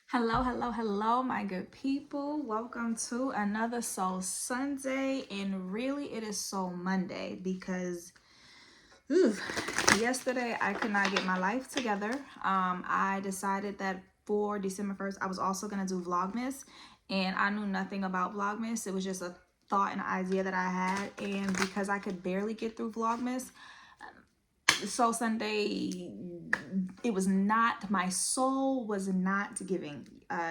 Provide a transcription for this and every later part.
Hello, hello, hello, my good people. Welcome to another Soul Sunday. And really, it is Soul Monday because yesterday I could not get my life together. I decided that for December 1st, I was also going to do Vlogmas. And I knew nothing about Vlogmas. It was just a thought and idea that I had. And because I could barely get through Vlogmas, Soul Sunday, it was not, my soul was not giving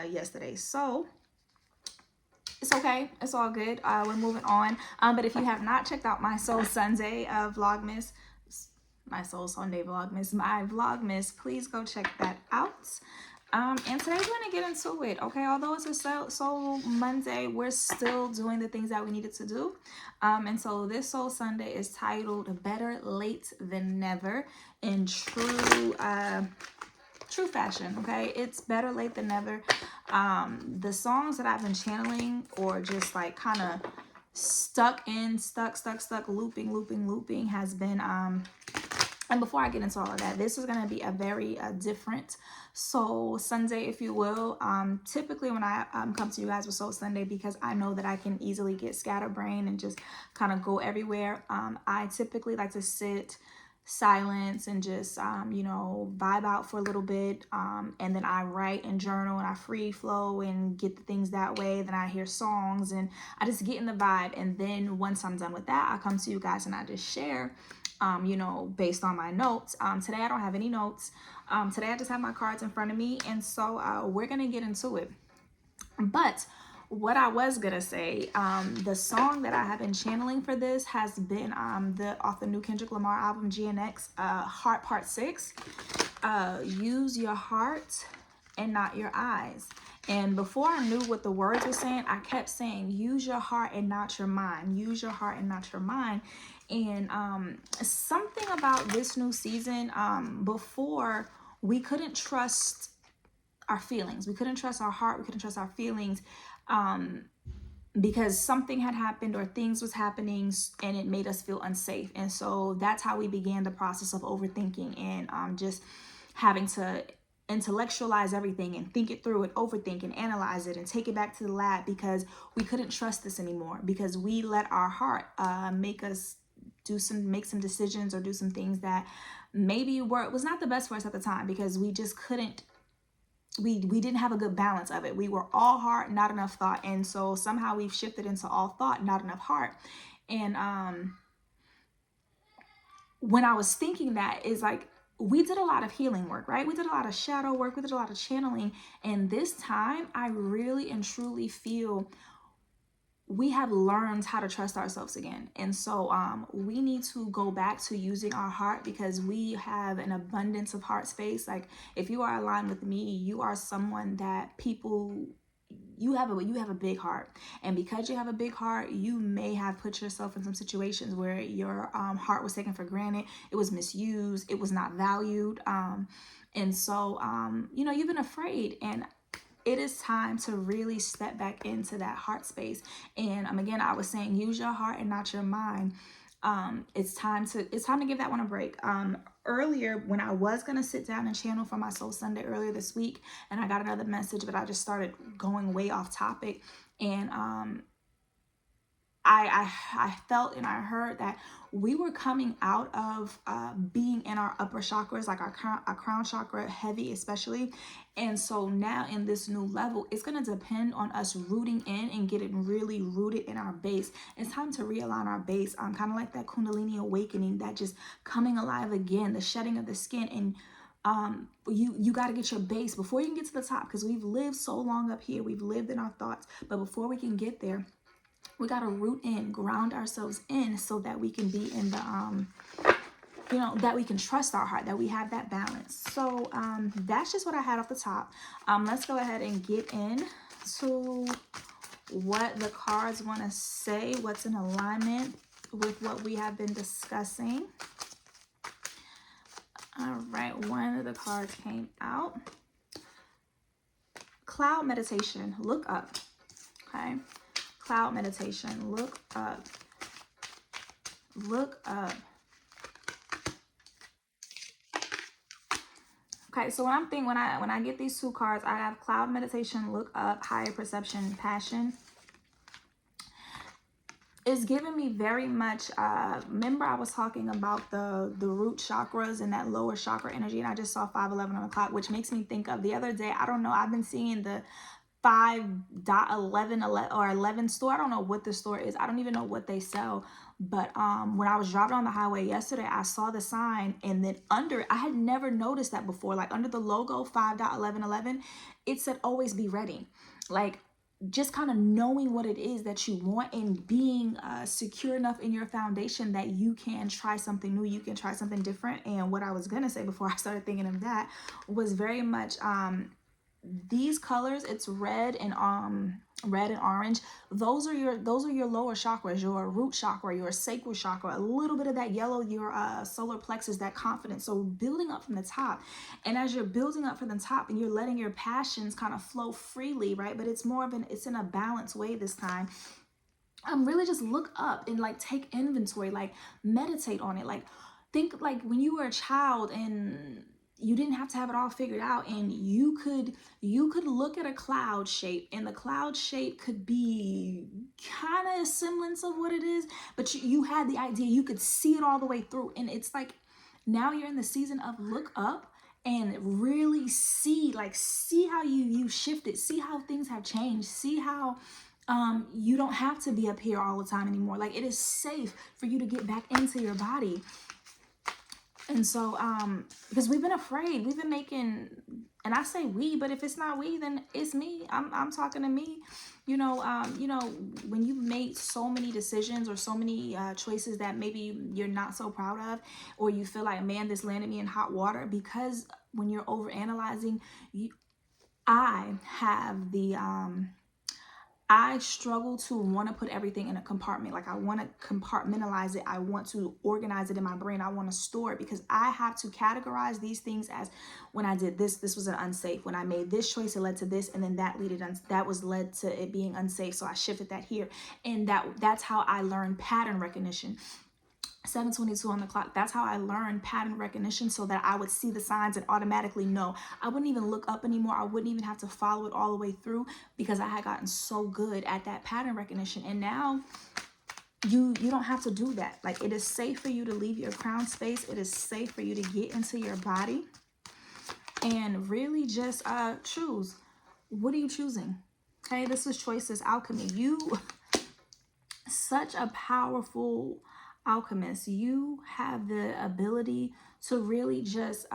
yesterday. So it's okay. It's all good. We're moving on. But if you have not checked out my Soul Sunday Vlogmas, my Soul Sunday Vlogmas, my Vlogmas, please go check that out. And today we're going to get into it, okay? Although it's a Soul Monday, we're still doing the things that we needed to do. And so this Soul Sunday is titled Better Late Than Never in true fashion, okay? It's better late than never. The songs that I've been channeling or just like kind of stuck, looping has been and before I get into all of that, this is going to be a very different Soul Sunday, if you will. Typically when I come to you guys with Soul Sunday, because I know that I can easily get scatterbrained and just kind of go everywhere, I typically like to sit silence and just vibe out for a little bit, and then I write and journal and I free flow and get the things that way. Then I hear songs and I just get in the vibe, and then once I'm done with that, I come to you guys and I just share based on my notes. Today I don't have any notes. Today I just have my cards in front of me, and so we're gonna get into it. But what I was gonna say, the song that I have been channeling for this has been off the new Kendrick Lamar album, GNX, Heart Part 6. Use your heart and not your eyes. And before I knew what the words were saying, I kept saying, use your heart and not your mind. Use your heart and not your mind. And something about this new season, before we couldn't trust our feelings. We couldn't trust our heart. We couldn't trust our feelings because something had happened or things was happening and it made us feel unsafe. And so that's how we began the process of overthinking and just having to intellectualize everything and think it through and overthink and analyze it and take it back to the lab because we couldn't trust this anymore, because we let our heart make some decisions or do some things that maybe was not the best for us at the time, because we just couldn't, we didn't have a good balance of it. We were all heart, not enough thought. And so somehow we've shifted into all thought, not enough heart. And when I was thinking that, is like, we did a lot of healing work, right? We did a lot of shadow work. We did a lot of channeling. And this time I really and truly feel we have learned how to trust ourselves again. And so we need to go back to using our heart, because we have an abundance of heart space. Like, if you are aligned with me, you are someone that you have a big heart. And because you have a big heart, you may have put yourself in some situations where your heart was taken for granted. It was misused. It was not valued. And so, you've been afraid, and it is time to really step back into that heart space. And again, I was saying, use your heart and not your mind. It's time to give that one a break. Earlier, when I was gonna sit down and channel for my Soul Sunday earlier this week, and I got another message, but I just started going way off topic, and I felt and I heard that we were coming out of being in our upper chakras, like our crown chakra heavy especially. And so now in this new level, it's going to depend on us rooting in and getting really rooted in our base. It's time to realign our base. Kind of like that Kundalini awakening, that just coming alive again, the shedding of the skin. And you got to get your base before you can get to the top, because we've lived so long up here. We've lived in our thoughts. But before we can get there, we got to root in, ground ourselves in, so that we can be in the, that we can trust our heart, that we have that balance. So that's just what I had off the top. Let's go ahead and get in to what the cards want to say, what's in alignment with what we have been discussing. All right, one of the cards came out. Cloud meditation, look up, okay? Cloud meditation, look up. Look up. Okay, so when I'm thinking, when I get these two cards, I have cloud meditation, look up, higher perception, passion. It's giving me very much, remember I was talking about the root chakras and that lower chakra energy, and I just saw 511 on the clock, which makes me think of the other day, I don't know, I've been seeing the 5.11 or 11 store. I don't know what the store is. I don't even know what they sell. But when I was driving on the highway yesterday, I saw the sign, and then under, I had never noticed that before. Like under the logo 5.1111, it said always be ready. Like just kind of knowing what it is that you want and being secure enough in your foundation that you can try something new, you can try something different. And what I was gonna say before I started thinking of that was very much these colors, it's red and orange. Those are your lower chakras, your root chakra, your sacral chakra, a little bit of that yellow, your solar plexus, that confidence. So building up from the top, and as you're building up from the top and you're letting your passions kind of flow freely, right? But it's more of it's in a balanced way this time. Really just look up and like take inventory, like meditate on it. Like think like when you were a child and you didn't have to have it all figured out, and you could look at a cloud shape, and the cloud shape could be kind of a semblance of what it is, but you had the idea, you could see it all the way through. And it's like now you're in the season of look up and really see how you shifted, see how things have changed, see how you don't have to be up here all the time anymore. Like it is safe for you to get back into your body. And so because we've been afraid, we've been making, and I say we, but if it's not we, then it's me. I'm talking to me. You know, when you've made so many decisions or so many choices that maybe you're not so proud of, or you feel like, man, this landed me in hot water, because when you're over analyzing, I have the I struggle to want to put everything in a compartment. Like I want to compartmentalize it. I want to organize it in my brain. I want to store it, because I have to categorize these things as, when I did this was an unsafe. When I made this choice, it led to this, and then that led to it being unsafe. So I shifted that here, and that's how I learned pattern recognition. 7:22 on the clock. That's how I learned pattern recognition, so that I would see the signs and automatically know. I wouldn't even look up anymore. I wouldn't even have to follow it all the way through, because I had gotten so good at that pattern recognition. And now you don't have to do that. Like it is safe for you to leave your crown space. It is safe for you to get into your body and really just choose. What are you choosing? Okay, this is choices alchemy. You such a powerful alchemist. You have the ability to really just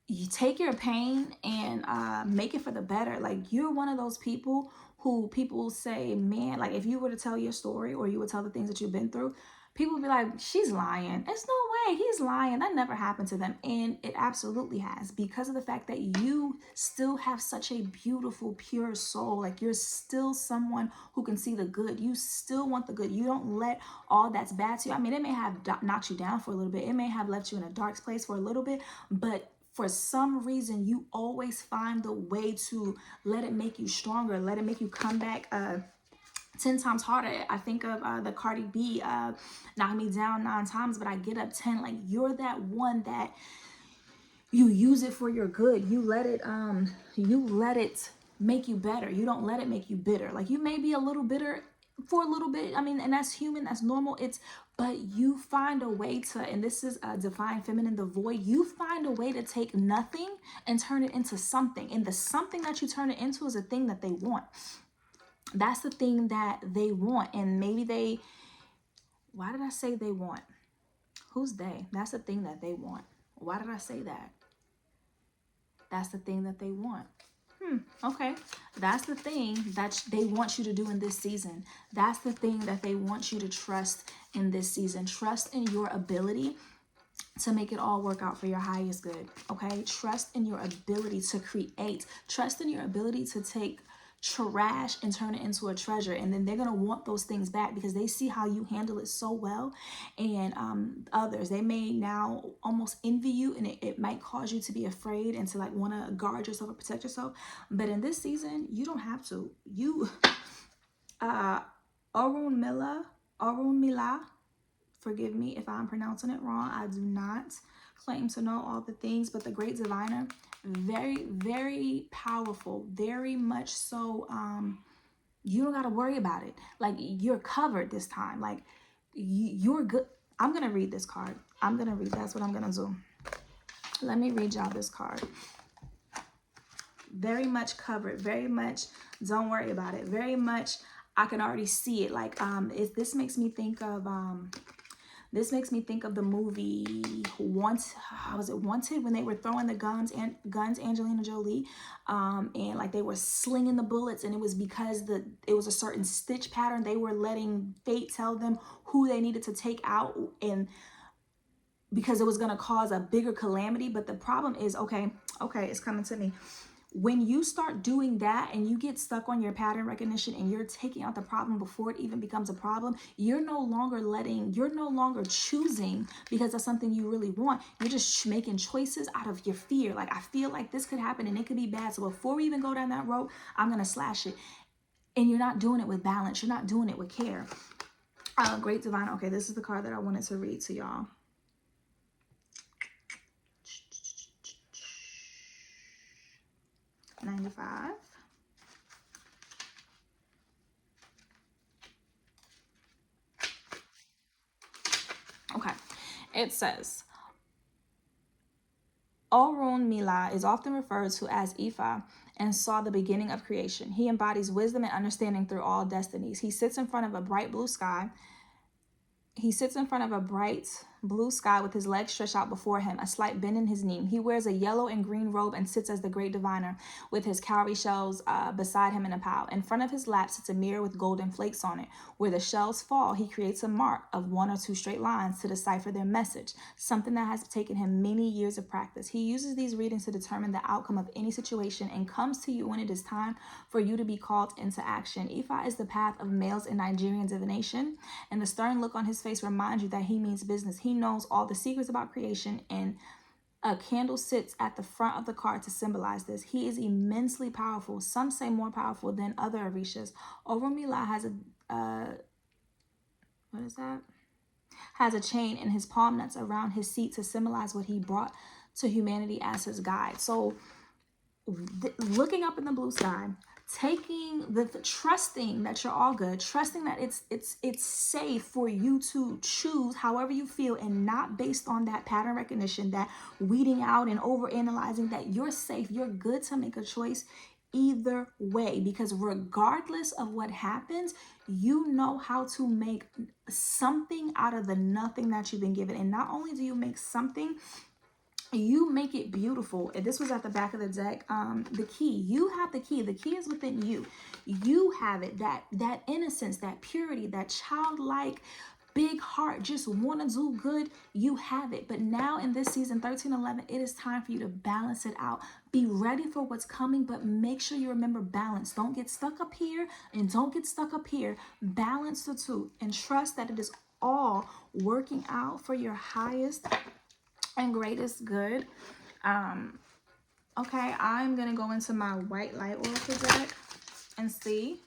you take your pain and make it for the better. Like you're one of those people who people say, man, like if you were to tell your story, or you would tell the things that you've been through, people would be like, she's lying. There's no way, he's lying. That never happened to them. And it absolutely has, because of the fact that you still have such a beautiful, pure soul. Like you're still someone who can see the good. You still want the good. You don't let all that's bad to you. I mean, it may have knocked you down for a little bit. It may have left you in a dark place for a little bit, but for some reason, you always find the way to let it make you stronger, let it make you come back 10 times harder. I think of the Cardi B, knock me down 9 times, but I get up 10. Like you're that one that you use it for your good. You let it make you better. You don't let it make you bitter. Like you may be a little bitter for a little bit. I mean, and that's human, that's normal. But you find a way to, and this is a divine feminine, the void. You find a way to take nothing and turn it into something. And the something that you turn it into is a thing that they want. That's the thing that they want. And maybe why did I say they want? Who's they? That's the thing that they want. Why did I say that? That's the thing that they want. Okay. That's the thing that they want you to do in this season. That's the thing that they want you to trust in this season. Trust in your ability to make it all work out for your highest good. Okay. Trust in your ability to create. Trust in your ability to take trash and turn it into a treasure. And then they're going to want those things back, because they see how you handle it so well. And others, they may now almost envy you, and it might cause you to be afraid and to like want to guard yourself or protect yourself. But in this season, you don't have to. You Arun Mila, forgive me if I'm pronouncing it wrong. I do not claim to know all the things, but the great diviner, very, very powerful, very much so. You don't got to worry about it. Like, you're covered this time. Like, you're good. I'm going to read this card. I'm going to read. That's what I'm going to do. Let me read y'all this card. Very much covered. Very much don't worry about it. Very much I can already see it. Like, this makes me think of the movie How was it, Wanted, when they were throwing the guns, Angelina Jolie, and like they were slinging the bullets, and it was because it was a certain stitch pattern. They were letting fate tell them who they needed to take out, and because it was going to cause a bigger calamity. But the problem is, okay, it's coming to me. When you start doing that and you get stuck on your pattern recognition and you're taking out the problem before it even becomes a problem, you're no longer choosing because that's something you really want. You're just making choices out of your fear. Like, I feel like this could happen and it could be bad. So before we even go down that road, I'm going to slash it. And you're not doing it with balance. You're not doing it with care. Great divine. Okay, this is the card that I wanted to read to y'all. $95. Okay, it says, Orun Mila is often referred to as Ifa and saw the beginning of creation. He embodies wisdom and understanding through all destinies. He sits in front of a bright blue sky with his legs stretched out before him, a slight bend in his knee. He wears a yellow and green robe and sits as the great diviner with his cowrie shells beside him in a pile. In front of his lap sits a mirror with golden flakes on it. Where the shells fall, he creates a mark of 1 or 2 straight lines to decipher their message, something that has taken him many years of practice. He uses these readings to determine the outcome of any situation and comes to you when it is time for you to be called into action. Ifa is the path of males in Nigerian divination, and the stern look on his face reminds you that he means business. He knows all the secrets about creation, and a candle sits at the front of the card to symbolize this. He is immensely powerful. Some say more powerful than other Orishas. Orunmila has has a chain in his palm nuts around his seat to symbolize what he brought to humanity as his guide. So looking up in the blue sky, taking trusting that you're all good, trusting that it's safe for you to choose however you feel, and not based on that pattern recognition, that weeding out and over analyzing, that you're safe, you're good to make a choice either way, because regardless of what happens, you know how to make something out of the nothing that you've been given. And not only do you make something, you make it beautiful. And this was at the back of the deck. The key, you have the key. The key is within you. You have it. That innocence, that purity, that childlike big heart, just want to do good. You have it. But now in this season 13-11, it is time for you to balance it out. Be ready for what's coming, but make sure you remember balance. Don't get stuck up here and don't get stuck up here. Balance the two and trust that it is all working out for your highest and greatest good. Okay, I'm gonna go into my white light oracle deck and see.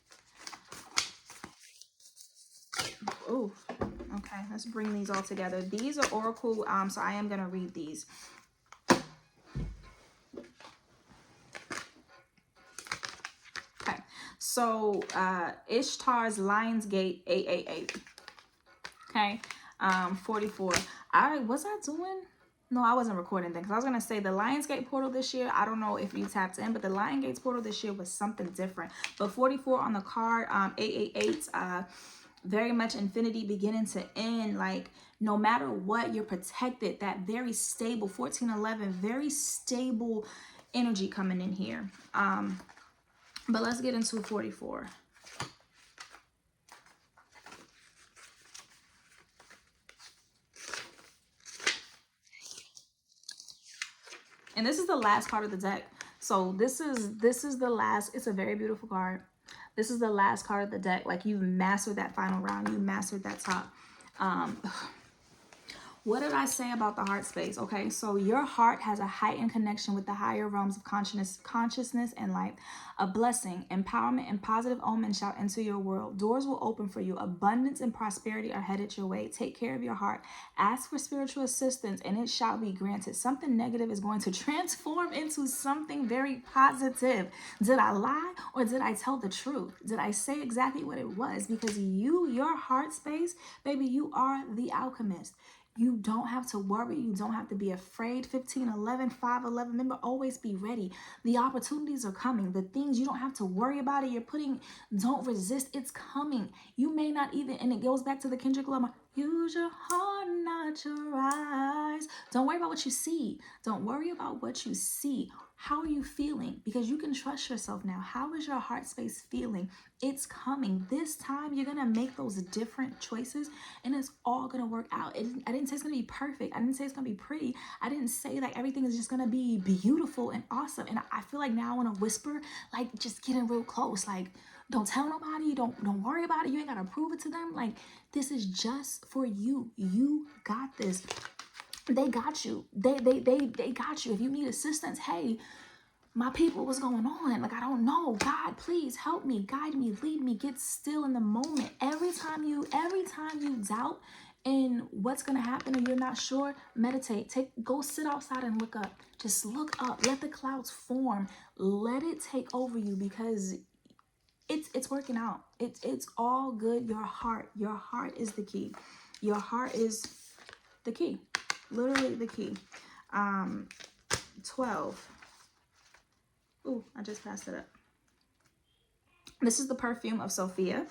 Oh, okay, let's bring these all together. These are oracle, so I am gonna read these. Okay, so Ishtar's Lion's Gate 888. Okay, 44. Was I doing? No, I wasn't recording then, because I was going to say the Lionsgate portal this year, I don't know if you tapped in, but the Lionsgate portal this year was something different. But 44 on the card, 888, very much infinity beginning to end. Like, no matter what, you're protected. That very stable, 1411, very stable energy coming in here. But let's get into 44. And this is the last card of the deck. So this is the last. It's a very beautiful card. This is the last card of the deck. Like, you've mastered that final round. You mastered that top. What did I say about the heart space? Okay, so your heart has a heightened connection with the higher realms of consciousness and light. A blessing, empowerment, and positive omens shall enter your world. Doors will open for you. Abundance and prosperity are headed your way. Take care of your heart. Ask for spiritual assistance, and it shall be granted. Something negative is going to transform into something very positive. Did I lie or did I tell the truth? Did I say exactly what it was? Because your heart space, baby, you are the alchemist. You don't have to worry. You don't have to be afraid. 1511, 511. Remember, always be ready. The opportunities are coming. The things, you don't have to worry about it. Don't resist. It's coming. You may not even, and it goes back to the Kendrick Lamar, use your heart, not your eyes. Don't worry about what you see. Don't worry about what you see. How are you feeling? Because you can trust yourself now. How is your heart space feeling? It's coming. This time you're going to make those different choices and it's all going to work out. I didn't say it's going to be perfect. I didn't say it's going to be pretty. I didn't say like everything is just going to be beautiful and awesome. And I feel like now I want to whisper, like just getting real close. Like, don't tell nobody. Don't worry about it. You ain't got to prove it to them. Like, this is just for you. You got this. They got you. They got you. If you need assistance, hey, my people, what's going on? Like, I don't know. God, please help me, guide me, lead me, get still in the moment. Every time you doubt in what's gonna happen or you're not sure, meditate. Go sit outside and look up. Just look up. Let the clouds form. Let it take over you because it's working out. It's all good. Your heart is the key. Your heart is the key. Literally the key. 12. Ooh, I just passed it up. This is the perfume of Sophia.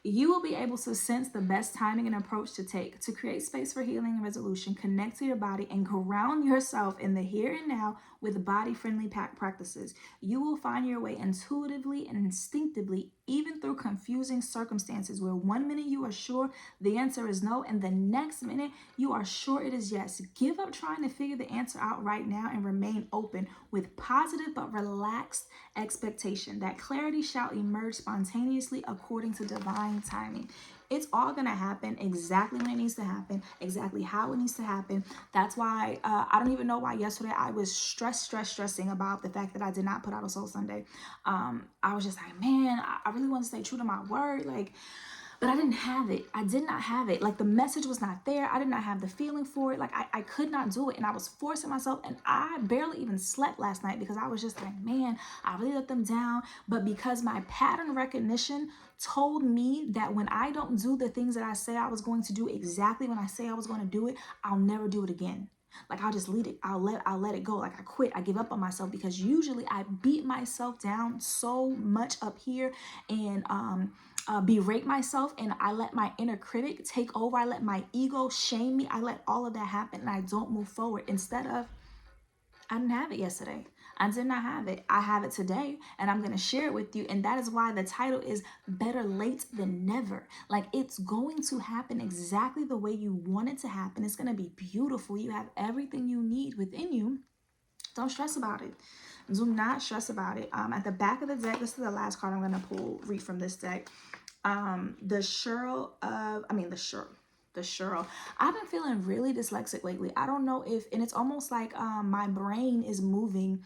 You will be able to sense the best timing and approach to take to create space for healing and resolution. Connect to your body and ground yourself in the here and now with body-friendly practices. You will find your way intuitively and instinctively, even through confusing circumstances where 1 minute you are sure the answer is no and the next minute you are sure it is yes. Give up trying to figure the answer out right now and remain open with positive but relaxed expectation. That clarity shall emerge spontaneously according to divine timing. It's all going to happen exactly when it needs to happen, exactly how it needs to happen. That's why I don't even know why yesterday I was stressing about the fact that I did not put out a Soul Sunday. I was just like, man, I really want to stay true to my word. Like, but I didn't have it. I did not have it. Like, the message was not there. I did not have the feeling for it. Like, I could not do it. And I was forcing myself. And I barely even slept last night because I was just like, man, I really let them down. But because my pattern recognition told me that when I don't do the things that I say I was going to do exactly when I say I was going to do it, I'll never do it again. Like, I'll just leave it. I'll let it go. Like, I quit. I give up on myself because usually I beat myself down so much up here and berate myself, and I let my inner critic take over. I let my ego shame me. I let all of that happen and I don't move forward. Instead of, I didn't have it yesterday. I did not have it. I have it today and I'm going to share it with you. And that is why the title is Better Late Than Never. Like, it's going to happen exactly the way you want it to happen. It's going to be beautiful. You have everything you need within you. Don't stress about it. Do not stress about it. At the back of the deck, this is the last card I'm going to read from this deck. The Shurl. I've been feeling really dyslexic lately. I don't know if, and it's almost like my brain is moving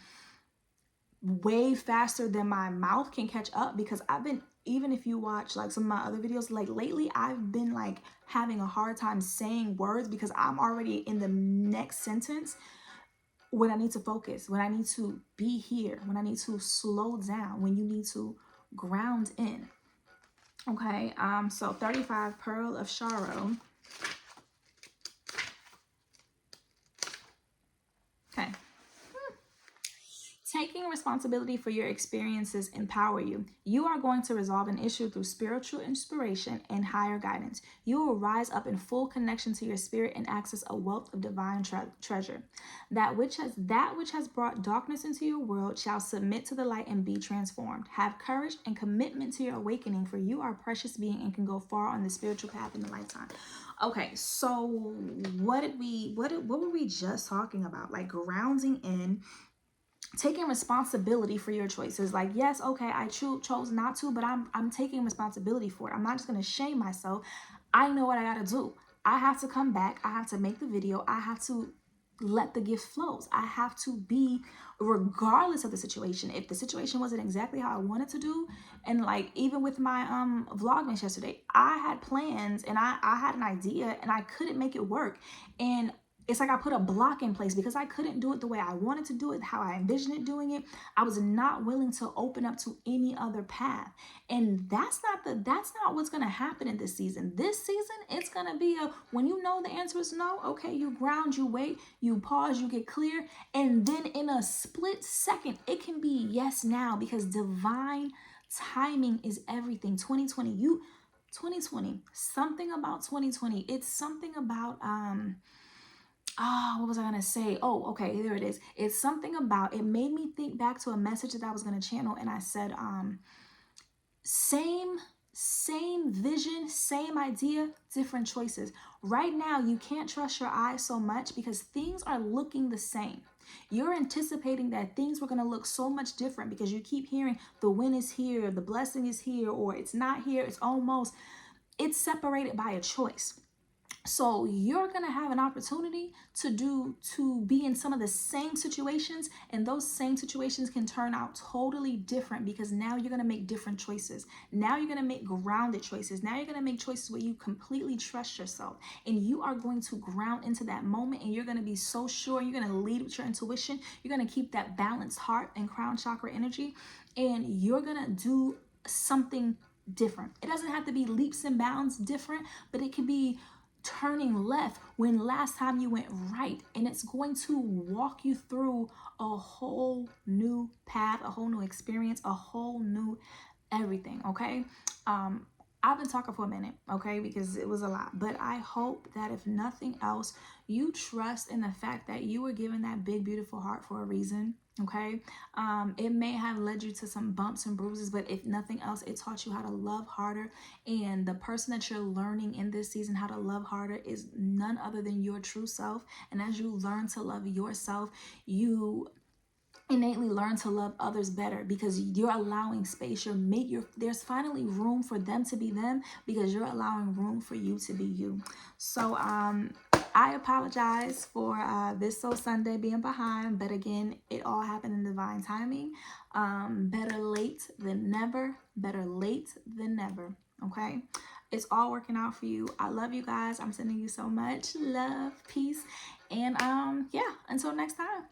way faster than my mouth can catch up, because I've been, even if you watch like some of my other videos, like lately I've been like having a hard time saying words because I'm already in the next sentence when I need to focus, when I need to be here, when I need to slow down, when you need to ground in. Okay, so 35, Pearl of Sorrow. Okay. Taking responsibility for your experiences empower you. You are going to resolve an issue through spiritual inspiration and higher guidance. You will rise up in full connection to your spirit and access a wealth of divine treasure. That which has brought darkness into your world shall submit to the light and be transformed. Have courage and commitment to your awakening, for you are a precious being and can go far on the spiritual path in the lifetime. Okay, so what were we just talking about? Like, grounding in, taking responsibility for your choices. Like, yes, okay, I chose not to, but I'm taking responsibility for it. I'm not just going to shame myself. I know what I gotta do. I have to come back. I have to make the video. I have to let the gift flows. I have to be, regardless of the situation. If the situation wasn't exactly how I wanted to do, and like even with my vlogmas yesterday, I had plans and I had an idea and I couldn't make it work. And it's like I put a block in place because I couldn't do it the way I wanted to do it, how I envisioned it doing it. I was not willing to open up to any other path. And that's not what's going to happen in this season. This season, it's going to be when you know the answer is no, okay, you ground, you wait, you pause, you get clear, and then in a split second, it can be yes now, because divine timing is everything. 2020, something about 2020. It's something about what was I gonna say? Oh, okay, there it is. It's something about, it made me think back to a message that I was gonna channel, and I said, same vision, same idea, different choices. Right now, you can't trust your eyes so much because things are looking the same. You're anticipating that things were going to look so much different because you keep hearing the win is here, the blessing is here, or it's not here, it's almost. It's separated by a choice. So you're going to have an opportunity to be in some of the same situations, and those same situations can turn out totally different because now you're going to make different choices. Now you're going to make grounded choices. Now you're going to make choices where you completely trust yourself, and you are going to ground into that moment, and you're going to be so sure. You're going to lead with your intuition. You're going to keep that balanced heart and crown chakra energy, and you're going to do something different. It doesn't have to be leaps and bounds different, but it can be turning left when last time you went right, and it's going to walk you through a whole new path, a whole new experience, a whole new everything. Okay, I've been talking for a minute, okay, because it was a lot, but I hope that if nothing else, you trust in the fact that you were given that big beautiful heart for a reason. Okay, it may have led you to some bumps and bruises, but if nothing else, it taught you how to love harder. And the person that you're learning in this season how to love harder is none other than your true self. And as you learn to love yourself, you innately learn to love others better because you're allowing space. There's finally room for them to be them because you're allowing room for you to be you. So I apologize for this Soul Sunday being behind, but again, it all happened in divine timing. Better late than never. Better late than never. Okay, it's all working out for you. I love you guys. I'm sending you so much love, peace, and yeah, until next time.